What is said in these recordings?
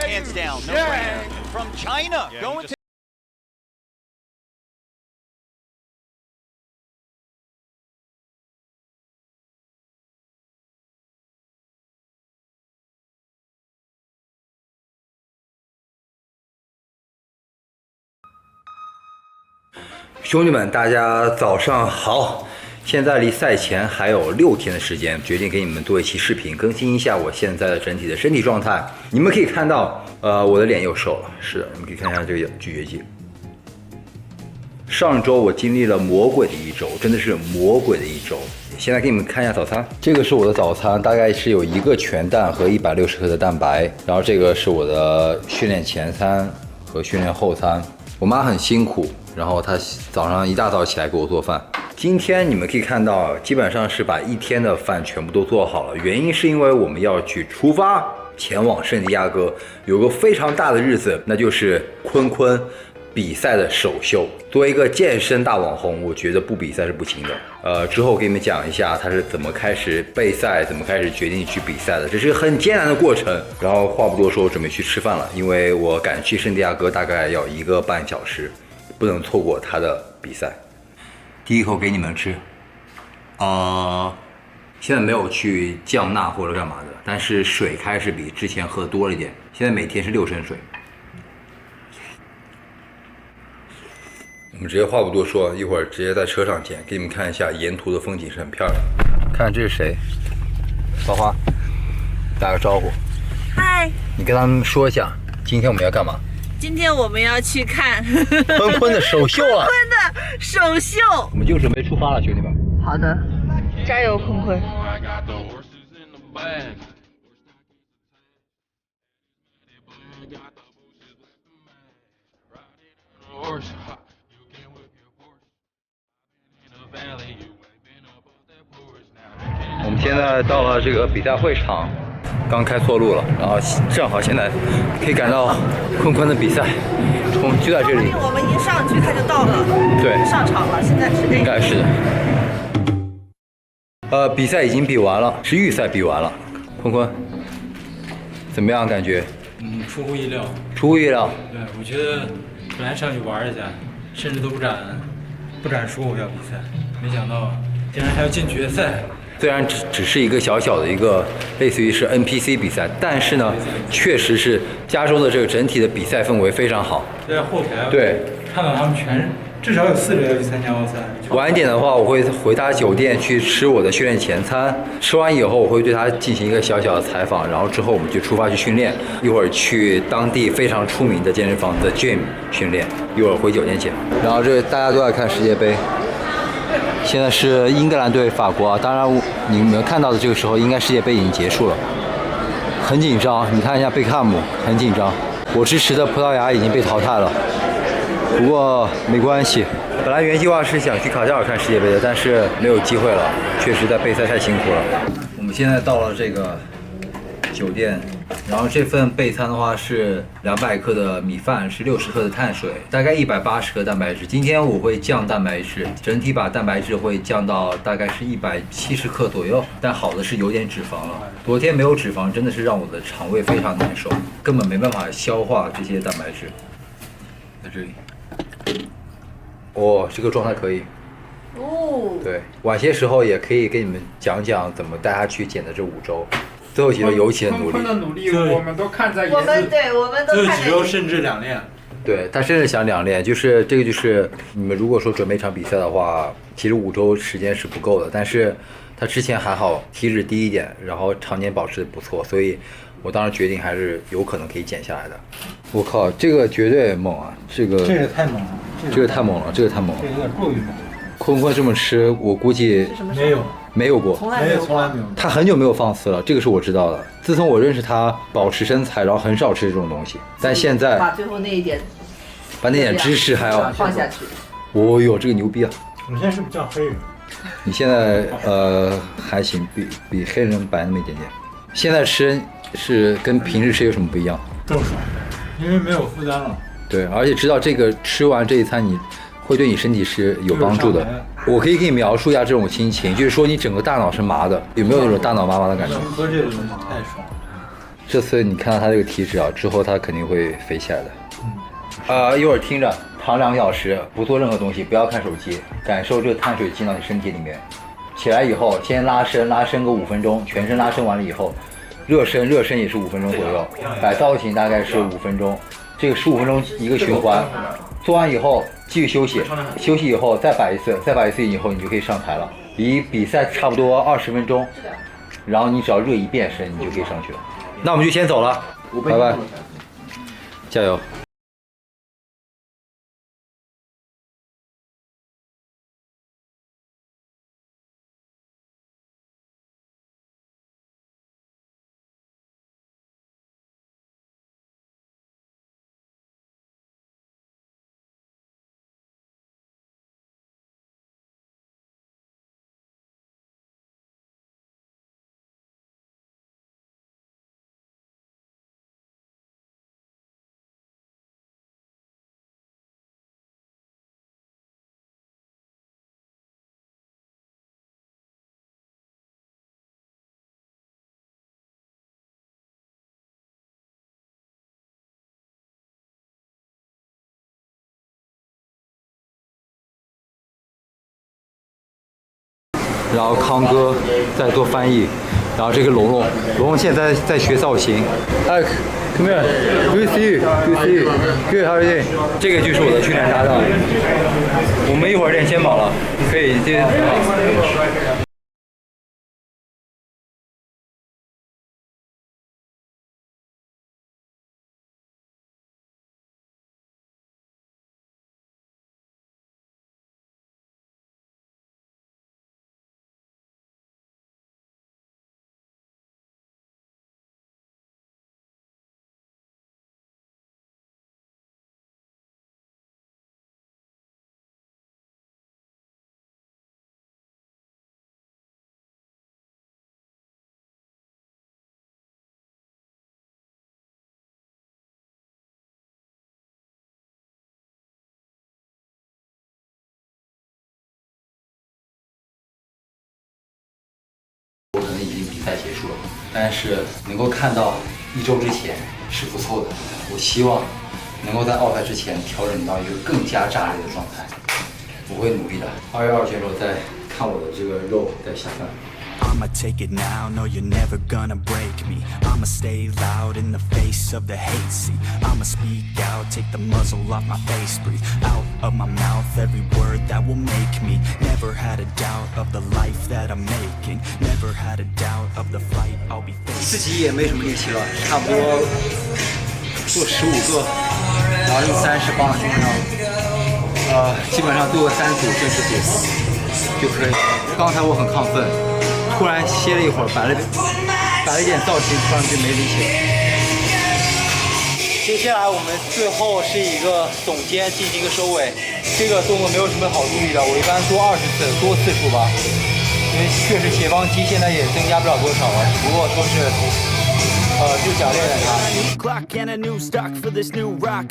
hands down, no brainer. From China, going to. 兄弟们，大家早上好！现在离赛前还有6天的时间，决定给你们做一期视频，更新一下我现在的整体的身体状态。你们可以看到，我的脸又瘦了。是的，你们可以看一下这个咀嚼肌。上周我经历了魔鬼的一周，真的是魔鬼的一周。现在给你们看一下早餐，这个是我的早餐，大概是有1个全蛋和160克的蛋白，然后这个是我的训练前餐和训练后餐。我妈很辛苦。然后她早上一大早起来给我做饭。今天你们可以看到，基本上是把1天的饭全部都做好了。原因是因为我们要去出发前往圣地亚哥，有个非常大的日子，那就是坤坤比赛的首秀。作为一个健身大网红，我觉得不比赛是不行的。之后给你们讲一下他是怎么开始备赛，怎么开始决定去比赛的，这是很艰难的过程。然后话不多说，我准备去吃饭了，因为我赶去圣地亚哥大概要1个半小时。不能错过他的比赛。第一口给你们吃，现在没有去降钠或者干嘛的，但是水开始比之前喝多了一点，现在每天是6升水。我们直接话不多说，一会儿直接在车上见，给你们看一下沿途的风景是很漂亮的。看这是谁？花花，打个招呼。嗨，你跟他们说一下，今天我们要干嘛？今天我们要去看坤坤的首秀了。坤坤的首秀，我们就准备出发了，兄弟们。好的，加油，坤坤！我们现在到了这个比赛会场。刚开错路了，然后正好现在可以赶到坤坤的比赛，就在这里。我们一上去他就到了，对，上场了，现在是应该是的。比赛已经比完了，是预赛比完了。坤坤怎么样？感觉？出乎意料。出乎意料。对，我觉得本来上去玩一下，甚至都不敢说我要比赛，没想到竟然还要进决赛。虽然只是一个小小的一个类似于是 NPC 比赛，但是呢，确实是加州的这个整体的比赛氛围非常好。在后台，对，看到他们至少有4个要去参加奥赛。晚一点的话，我会回他酒店去吃我的训练前餐，吃完以后我会对他进行一个小小的采访，然后之后我们就出发去训练，一会儿去当地非常出名的健身房的 gym 训练，一会儿回酒店见。然后这大家都在看世界杯。现在是英格兰对法国啊，当然你们看到的这个时候，应该世界杯已经结束了，很紧张。你看一下贝克汉姆，很紧张。我支持的葡萄牙已经被淘汰了，不过没关系。本来原计划是想去卡塔尔看世界杯的，但是没有机会了，确实在备赛太辛苦了。我们现在到了这个酒店，然后这份备餐的话是200克的米饭，是60克的碳水，大概180克蛋白质。今天我会降蛋白质，整体把蛋白质会降到大概是170克左右。但好的是有点脂肪了，昨天没有脂肪，真的是让我的肠胃非常难受，根本没办法消化这些蛋白质。在这里，这个状态可以。对，晚些时候也可以给你们讲讲怎么带他去减的这5周。最后几周尤其的努力，坤坤的努力我们都看在眼里。我们都最后看几周甚至2练。对，他甚至想2练，就是这个就是你们如果说准备一场比赛的话，其实5周时间是不够的。但是他之前还好，体脂低一点，然后常年保持的不错，所以我当时决定还是有可能可以减下来的。我靠，这个绝对猛啊！这个太猛了，这个太猛了，这个太猛了。这有点过于猛。坤坤这么吃，我估计没有过，从来没有。他很久没有放肆了，这个是我知道的。自从我认识他，保持身材，然后很少吃这种东西。但现在把最后那一点，把那点知识还要放下去。哦哟，这个牛逼啊！你现在是不是叫黑人？你现在还行，比黑人白那么一点点。现在吃是跟平时吃有什么不一样？更爽，因为没有负担了。对，而且知道这个吃完这一餐你会对你身体是有帮助的。我可以给你描述一下这种心情，就是说你整个大脑是麻的，有没有那种大脑麻麻的感觉？喝这个东西太爽了。这次你看到他这个体脂啊，之后他肯定会肥起来的。一会儿听着，躺2个小时，不做任何东西，不要看手机，感受这个碳水进到你身体里面。起来以后，先拉伸个5分钟，全身拉伸完了以后，热身也是5分钟左右，摆造型大概是5分钟，这个15分钟一个循环。做完以后继续休息，休息以后再摆一次以后你就可以上台了。离比赛差不多20分钟，然后你只要热一遍身，你就可以上去了。那我们就先走了，拜拜，加油。然后康哥在做翻译，然后这个龙龙现在在学造型。哎 ，Come here, good to see you, good to see you, good, how are you doing？ 这个就是我的训练搭档，我们一会儿练肩膀了，可以这。我可能已经比赛结束了，但是能够看到1周之前是不错的。我希望能够在奥赛之前调整到一个更加炸裂的状态，我会努力的。2月2选手在看我的这个肉在下饭。I'ma take it now, no you're never gonna break me. I'ma stay loud in the face of the hate, see I'ma speak out, take the muzzle off my face, breathe out of my mouth every word that will make me. Never had a doubt of the life that I'm making, never had a doubt of the fight I'll be facing. 自己也没什么力气了，差不多做15个，然后用30放在胸上，基本上做个3组正式组就可以。刚才我很亢奋。突然歇了一会儿，摆了一点造型，突然就没力气了。接下来我们最后是一个耸肩进行一个收尾，这个动作没有什么好注意的，我一般做20次，多次数吧。因为确实斜方肌现在也增加不了多少了，只不过说是就想练练它。 Clock and a new stock for this new rock.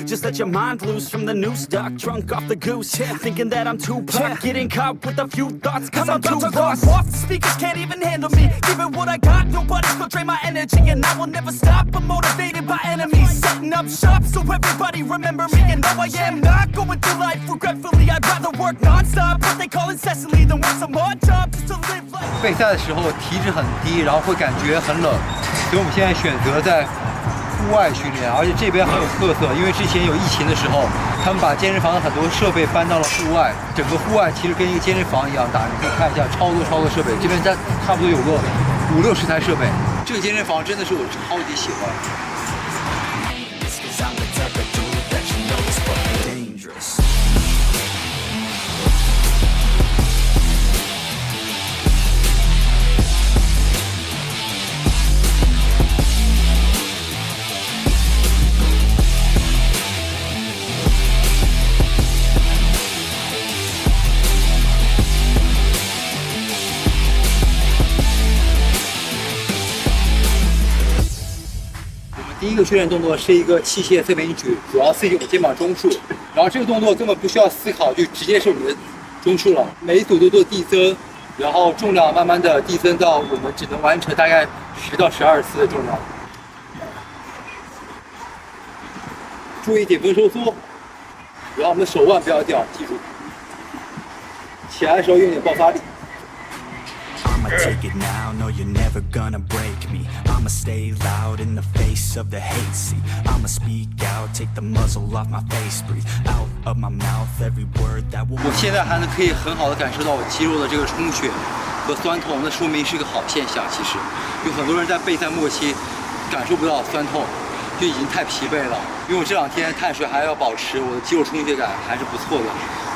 Just let your mind loose from the new stock. Drunk off the goose, thinking that I'm too pop. Getting caught with a few thoughts, cause I'm too lost. Off the speakers can't even handle me. Giving what I got, nobody's gonna drain my energy. And I will never stop, I'm motivated by enemies. Setting up shop so everybody remember me. And no, I am not going through life regretfully. I'd rather work non-stop, what they call incessantly, than work some more job just to live life. 备赛的时候体脂很低，然后会感觉很冷，所以我们现在选择在户外训练，而且这边很有特色，因为之前有疫情的时候，他们把健身房的很多设备搬到了户外，整个户外其实跟一个健身房一样大，你可以看一下超多设备，这边差不多有个50-60台设备，这个健身房真的是我超级喜欢。 Cause I'm the type of dude that you know is fucking dangerous.我们第一个训练动作是一个器械侧平举，主要刺激我们肩膀中束。然后这个动作根本不需要思考，就直接是我们的中束了。每一组都做递增，然后重量慢慢的递增到我们只能完成大概10到12次的重量。注意顶峰收缩，然后我们的手腕不要掉，记住，起来的时候用点爆发力。I'ma take it now, no you're never gonna break me. I'ma stay loud in the face of the hate. See, I'ma speak out, take the muzzle off my face. Breathe out of my mouth every word that will. 我现在还可以很好的感受到我肌肉的这个充血和酸痛，那说明是个好现象。其实有很多人在备赛末期感受不到酸痛，就已经太疲惫了。因为我这2天碳水还要保持我的肌肉充血感还是不错的，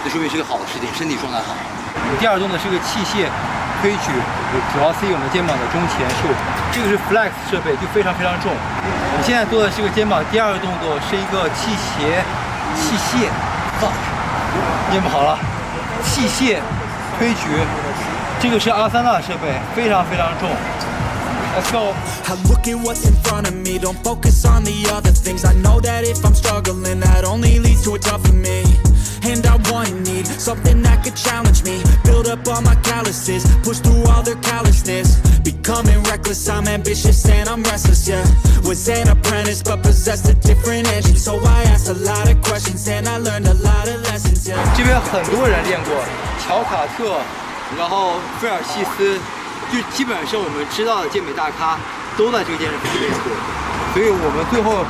这说明是个好的事情，身体状态好。第2动呢是个器械推举，主要是用我们肩膀的中前束，这个是 flex 设备，就非常非常重。我们现在做的是个肩膀第2个动作，是一个器械念不好了，器械推举，这个是阿森纳设备，非常非常重。Let's go. I look at what's in front of me, don't focus on the other things. I know that if I'm struggling, that only leads to a tougher me. And I want and need something that could challenge me. Build up all my calluses, push through all their callousness. Becoming reckless, I'm ambitious and I'm restless, yeah. Was an apprentice but possessed a different engine. So I asked a lot of questions and I learned a lot of lessons, yeah. 这边很多人练过，乔卡特，然后菲尔西斯，就基本上我们知道的健美大咖都在这个健身房练过，所以我们最后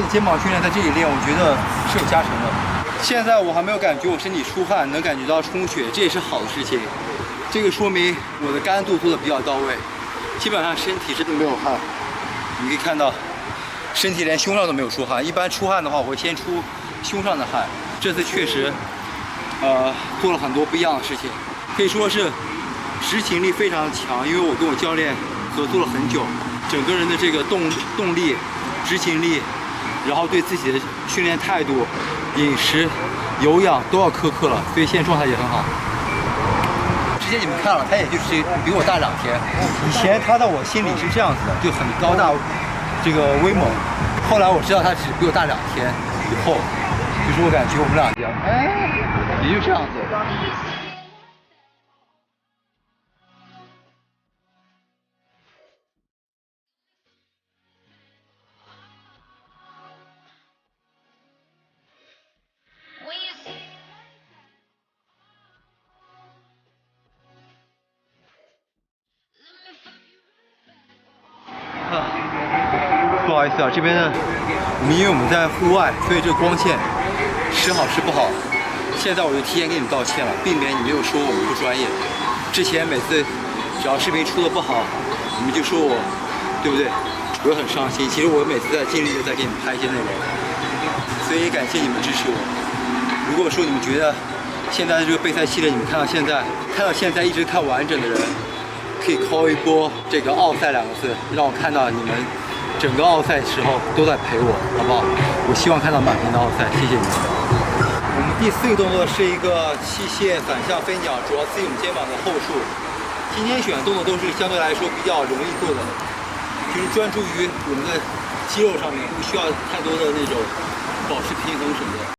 的肩膀训练在这里练，我觉得是有加成的。现在我还没有感觉我身体出汗，能感觉到充血，这也是好的事情。这个说明我的干度做的比较到位，基本上身体真的没有汗。你可以看到，身体连胸上都没有出汗。一般出汗的话，我会先出胸上的汗。这次确实，做了很多不一样的事情，可以说是执行力非常强。因为我跟我教练合作了很久，整个人的这个动力、执行力，然后对自己的训练态度、饮食、有氧都要苛刻了，所以现在状态也很好。之前你们看了，他也就是比我大2天。以前他在我心里是这样子的，就很高大，这个威猛。后来我知道他只比我大2天，以后就是我感觉我们俩也就这样子。不好意思啊，这边呢，因为我们在户外，所以这个光线时好时不好。现在我就提前给你们道歉了，避免你们又说我们不专业。之前每次只要视频出的不好，你们就说我，对不对？我很伤心。其实我每次在尽力的在给你们拍一些内容，所以也感谢你们支持我。如果说你们觉得现在这个备赛系列你们看到现在一直看完整的人，可以call一波这个奥赛2个字，让我看到你们整个奥赛时候都在陪我，好不好？我希望看到满屏的奥赛，谢谢你们。我们第4个动作是一个器械反向飞鸟，主要刺激我们肩膀的后束。今天选的动作都是相对来说比较容易做的，就是专注于我们的肌肉上面，不需要太多的那种保持平衡什么的。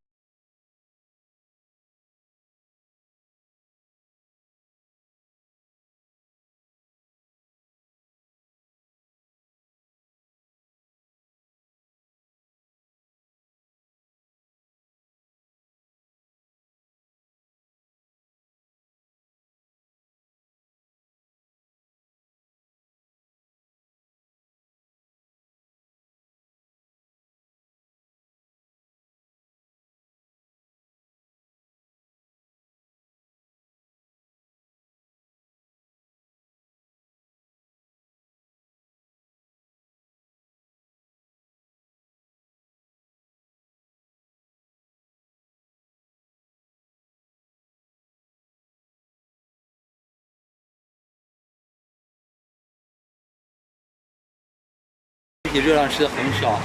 身体热量吃的很少，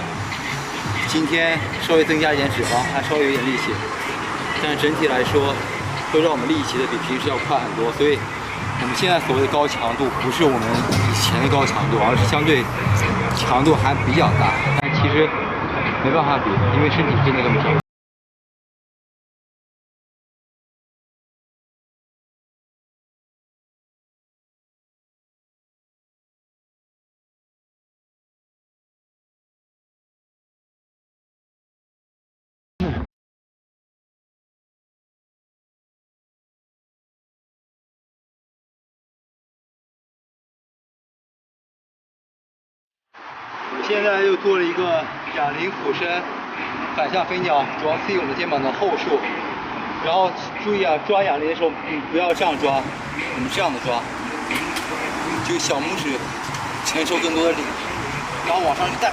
今天稍微增加一点脂肪，还稍微有点力气，但整体来说会让我们力气的比平时要快很多。所以我们现在所谓的高强度，不是我们以前的高强度，而是相对强度还比较大，但其实没办法比，因为身体真的这么少。现在又做了一个哑铃俯身反向飞鸟，主要刺激我们肩膀的后束。然后注意啊，抓哑铃的时候不要这样抓，我们这样的抓，就小拇指承受更多的力，然后往上去带。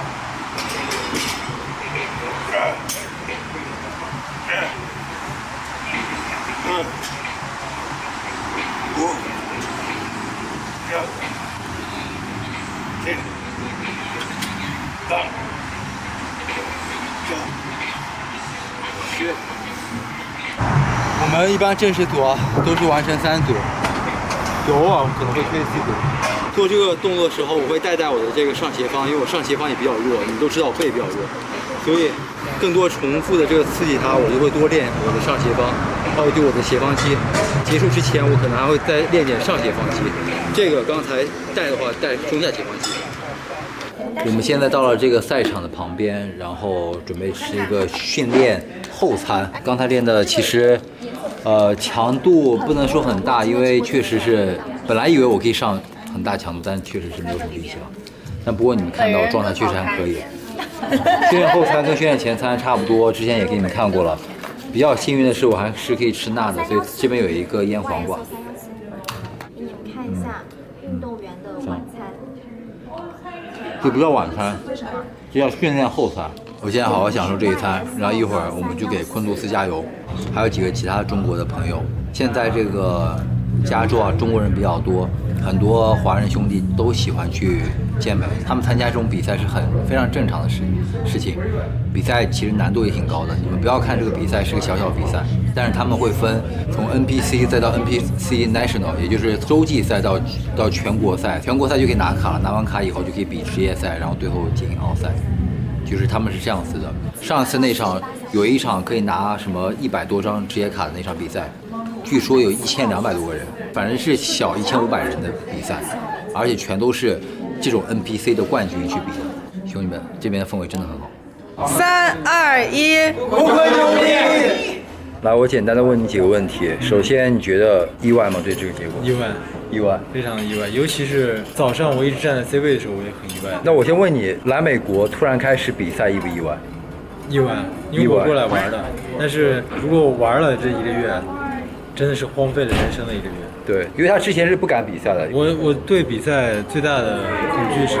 我们一般正式组啊，都是完成3组，偶尔可能会推4组。做这个动作的时候，我会带我的这个上斜方，因为我上斜方也比较弱，你们都知道我背比较弱，所以更多重复的这个刺激它，我就会多练我的上斜方，还有对我的斜方肌。结束之前，我可能还会再练点上斜方肌。这个刚才带的话，带中下斜方肌。我们现在到了这个赛场的旁边，然后准备吃一个训练后餐。刚才练的其实，强度不能说很大，因为确实是本来以为我可以上很大强度，但确实是没有什么力气了。但不过你们看到状态确实还可以。训练后餐跟训练前餐差不多，之前也给你们看过了。比较幸运的是，我还是可以吃辣的，所以这边有一个腌黄瓜。给你们看一下运动员的晚餐。这不叫晚餐，这叫训练后餐。我现在好好享受这一餐，然后一会儿我们就给昆杜斯加油，还有几个其他中国的朋友。现在这个加州啊，中国人比较多，很多华人兄弟都喜欢去健美，他们参加这种比赛是非常正常的事情。比赛其实难度也挺高的，你们不要看这个比赛是个小比赛，但是他们会分从 NPC 再到 NPC National， 也就是洲际赛到全国赛，全国赛就可以拿卡了，拿完卡以后就可以比职业赛，然后最后进行奥赛，就是他们是这样子的。上次那场有一场可以拿什么100多张职业卡的那场比赛，据说有1200多个人，反正是小1500人的比赛，而且全都是这种 NPC 的冠军去比的。兄弟们，这边的氛围真的很好。3、2、1，不愧牛逼！来，我简单的问你几个问题。首先，你觉得意外吗？对这个结果？意外，非常意外。尤其是早上我一直站在 C 位的时候，我也很意外。那我先问你，来美国突然开始比赛，意不意外？意外，因为我过来玩的。但是如果我玩了这1个月，真的是荒废了人生的1个月。对，因为他之前是不敢比赛的。我对比赛最大的恐惧是，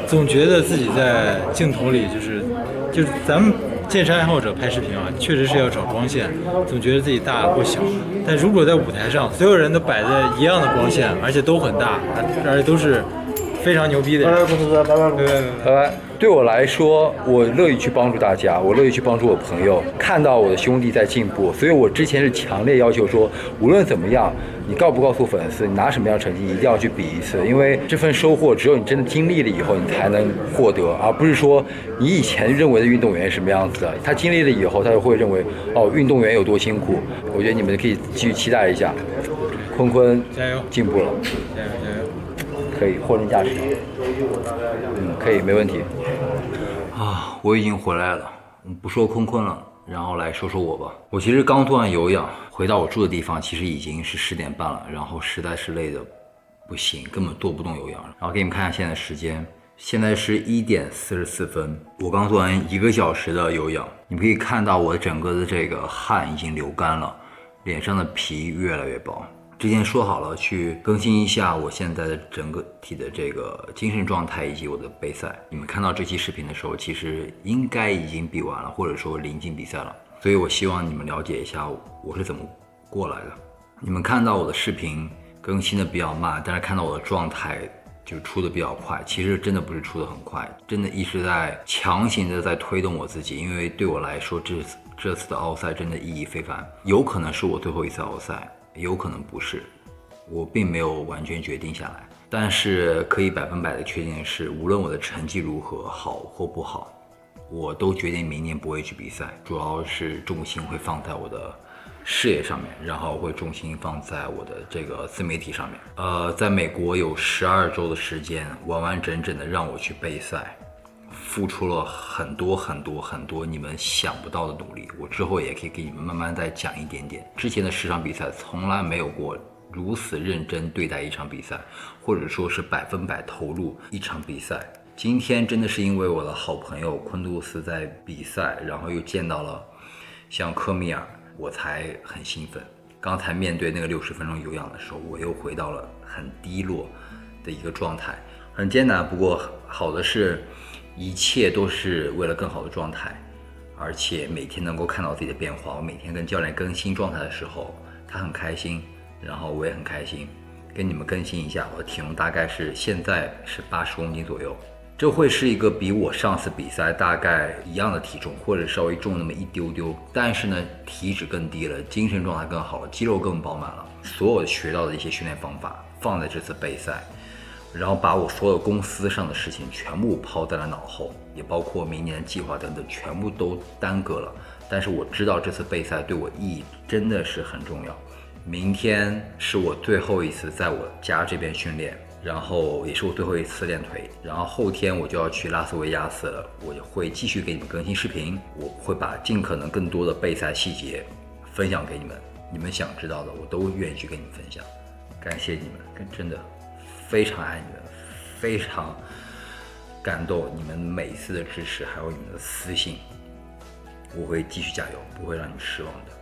总觉得自己在镜头里就是咱们健身爱好者拍视频啊，确实是要找光线，总觉得自己大或小。但如果在舞台上，所有人都摆在一样的光线，而且都很大，而且都是非常牛逼的人。拜拜。对我来说，我乐意去帮助大家，我乐意去帮助我朋友，看到我的兄弟在进步，所以我之前是强烈要求说，无论怎么样，你告诉粉丝，你拿什么样的成绩，你一定要去比一次，因为这份收获只有你真的经历了以后，你才能获得，而不是说你以前认为的运动员是什么样子的，他经历了以后，他就会认为哦，运动员有多辛苦。我觉得你们可以继续期待一下，坤加油，进步了，加油，可以货真价实，可以，没问题。啊，我已经回来了，不说坤了，然后来说说我吧。我其实刚做完有氧，回到我住的地方，其实已经是10点半了，然后实在是累的不行，根本做不动有氧。然后给你们看一下现在时间，现在是1点44分，我刚做完1个小时的有氧，你们可以看到我整个的这个汗已经流干了，脸上的皮越来越薄。之前说好了去更新一下我现在的整个体的这个精神状态以及我的备赛。你们看到这期视频的时候，其实应该已经比完了，或者说临近比赛了。所以我希望你们了解一下我是怎么过来的。你们看到我的视频更新的比较慢，但是看到我的状态就出的比较快。其实真的不是出的很快，真的一直在强行的在推动我自己，因为对我来说这次的奥赛真的意义非凡，有可能是我最后一次奥赛。有可能不是，我并没有完全决定下来，但是可以100%的确定的是，无论我的成绩如何，好或不好，我都决定明年不会去比赛，主要是重心会放在我的事业上面，然后会重心放在我的这个自媒体上面。在美国有12周的时间，完完整整的让我去备赛，付出了很多你们想不到的努力，我之后也可以给你们慢慢再讲一点点。之前的10场比赛从来没有过如此认真对待一场比赛，或者说是100%投入一场比赛。今天真的是因为我的好朋友昆杜斯在比赛，然后又见到了像科米尔，我才很兴奋。刚才面对那个60分钟有氧的时候，我又回到了很低落的一个状态，很艰难。不过好的是，一切都是为了更好的状态，而且每天能够看到自己的变化。我每天跟教练更新状态的时候，他很开心，然后我也很开心。跟你们更新一下，我的体重大概是现在是80公斤左右。这会是一个比我上次比赛大概一样的体重，或者稍微重那么一丢丢，但是呢，体脂更低了，精神状态更好了，肌肉更饱满了。所有学到的一些训练方法放在这次备赛，然后把我所有公司上的事情全部抛在了脑后，也包括明年的计划等等，全部都耽搁了。但是我知道这次备赛对我意义真的是很重要。明天是我最后一次在我家这边训练。然后也是我最后一次练腿，然后后天我就要去拉斯维加斯了，我会继续给你们更新视频，我会把尽可能更多的备赛细节分享给你们，你们想知道的我都愿意去跟你们分享。感谢你们，真的非常爱你们，非常感动你们每一次的支持，还有你们的私信，我会继续加油，不会让你们失望的。